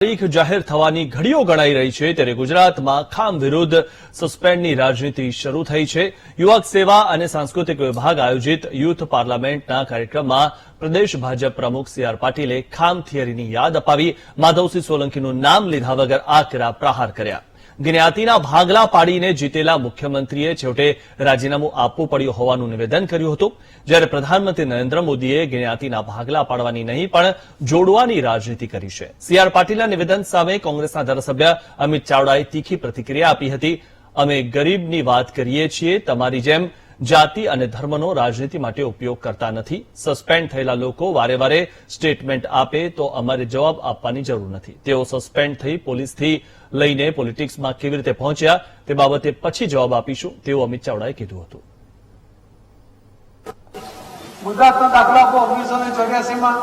તારીખ જાહેર થવાની ઘડીઓ ગણાઈ રહી છે ત્યારે ગુજરાતમાં ખામ વિરુદ્ધ સસ્પેન્ડની રાજનીતિ શરૂ થઈ છે। યુવક સેવા અને સાંસ્કૃતિક વિભાગ આયોજિત યુથ પાર્લામેન્ટના કાર્યક્રમમાં પ્રદેશ ભાજપ પ્રમુખ સી આર પાટીલે ખામ થિયરીની યાદ અપાવી માધવસિંહ સોલંકીનું નામ લીધા વગર આકરા પ્રહાર કર્યા। જ્ઞાતિના ભાગલા પાડીને જીતેલા મુખ્યમંત્રીએ છેવટે રાજીનામું આપવું પડ્યું હોવાનું નિવેદન કર્યું હતું, જ્યારે પ્રધાનમંત્રી નરેન્દ્ર મોદીએ જ્ઞાતિના ભાગલા પાડવાની નહીં પણ જોડવાની રાજનીતિ કરી છે। સી આર પાટીલના નિવેદન સામે કોંગ્રેસના ધારાસભ્ય અમિત ચાવડાએ તીખી પ્રતિક્રિયા આપી હતી। અમે ગરીબની વાત કરીએ છીએ, તમારી જેમ જાતિ અને ધર્મનો રાજનીતિ માટે ઉપયોગ કરતા નથી। સસ્પેન્ડ થયેલા લોકો વારે વારે સ્ટેટમેન્ટ આપે તો અમારે જવાબ આપવાની જરૂર નથી। તેઓ સસ્પેન્ડ થઈ પોલીસથી લઈને પોલિટિક્સમાં કેવી રીતે પહોંચ્યા તે બાબતે પછી જવાબ આપીશું તેવું અમિત ચાવડાએ કીધું હતું। ગુજરાતનો દાખલો 1984માં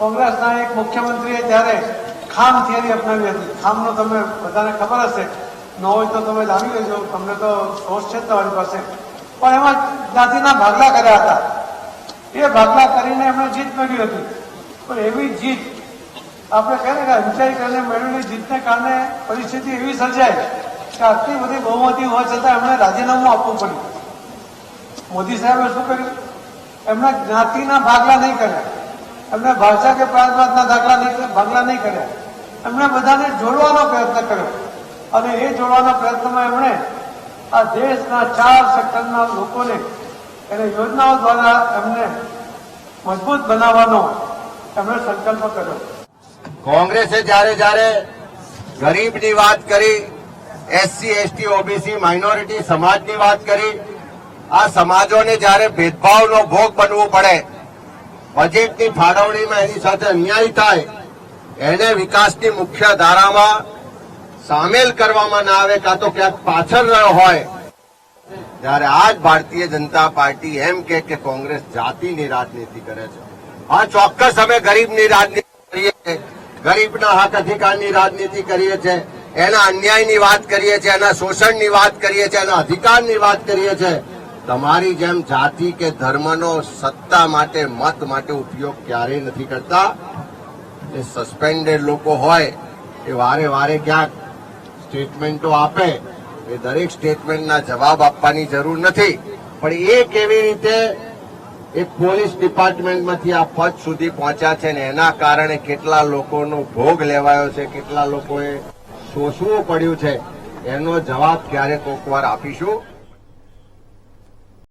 કોંગ્રેસના એક મુખ્યમંત્રીએ ત્યારે ખામ થિયરી અપનાવી હતી। ખામનો તમને બધાને ખબર હશે, ન હોય તો તમે જાણી લેજો, તમને તો સોર્સ છે તમારી પાસે। પણ એમાં જાતિના ભાગલા કર્યા હતા। એ ભાગલા કરીને એમણે જીત મેળવી હતી। પણ એવી જીત આપણે કહીએ કે ઊંચાઈ કરીને મેળવેલી જીતને કારણે પરિસ્થિતિ એવી સર્જાય કે આટલી બધી બહુમતી હોવા છતાં એમણે રાજીનામું આપવું પડ્યું। મોદી સાહેબે શું કર્યું? એમણે જ્ઞાતિના ભાગલા નહીં કર્યા, એમણે ભાષા કે પ્રાંતવાદના ભાગલા નહીં કર્યા, એમણે બધાને જોડવાનો પ્રયત્ન કર્યો। અને એ જોડવાના પ્રયત્નમાં એમણે આ દેશના 4 સેક્ટરના લોકોને એને યોજનાઓ દ્વારા એમને મજબૂત બનાવવાનો એમણે સંકલ્પ કર્યો। કોંગ્રેસે જ્યારે જ્યારે ગરીબની વાત કરી, એસસી, એસટી, ઓબીસી, માઇનોરિટી સમાજની વાત કરી, આ સમાજોને જ્યારે ભેદભાવનો ભોગ બનવું પડે, બજેટની ફાળવણીમાં એની સાથે અન્યાય થાય, એને વિકાસની મુખ્ય ધારામાં સામેલ કરવામાં ના આવે, કાં તો ક્યાંક પાછળ રહ્યો હોય, ત્યારે આજ ભારતીય જનતા પાર્ટી એમ કે કોંગ્રેસ જાતિની રાજનીતિ કરે છે। આ ચોક્કસ અમે ગરીબની રાજનીતિ કરીએ છીએ, ગરીબના હક અધિકારની રાજનીતિ કરીએ છીએ, એના અન્યાયની વાત કરીએ છીએ, એના શોષણની વાત કરીએ છીએ, એના અધિકારની વાત કરીએ છીએ। તમારી જેમ જાતિ કે ધર્મનો સત્તા માટે, મત માટે ઉપયોગ ક્યારેય નથી કરતા। એ સસ્પેન્ડેડ લોકો હોય એ વારે વારે ક્યાંક સ્ટેટમેન્ટો આપે, એ દરેક સ્ટેટમેન્ટના જવાબ આપવાની જરૂર નથી, પણ એ કેવી રીતે એક પોલીસ ડિપાર્ટમેન્ટમાંથી આ પદ સુધી પહોંચ્યા છે ને એના કારણે કેટલા લોકોનો ભોગ લેવાયો છે, કેટલા લોકોએ શોષવું પડ્યું છે, એનો જવાબ ક્યારેક કોક વાર આપીશું।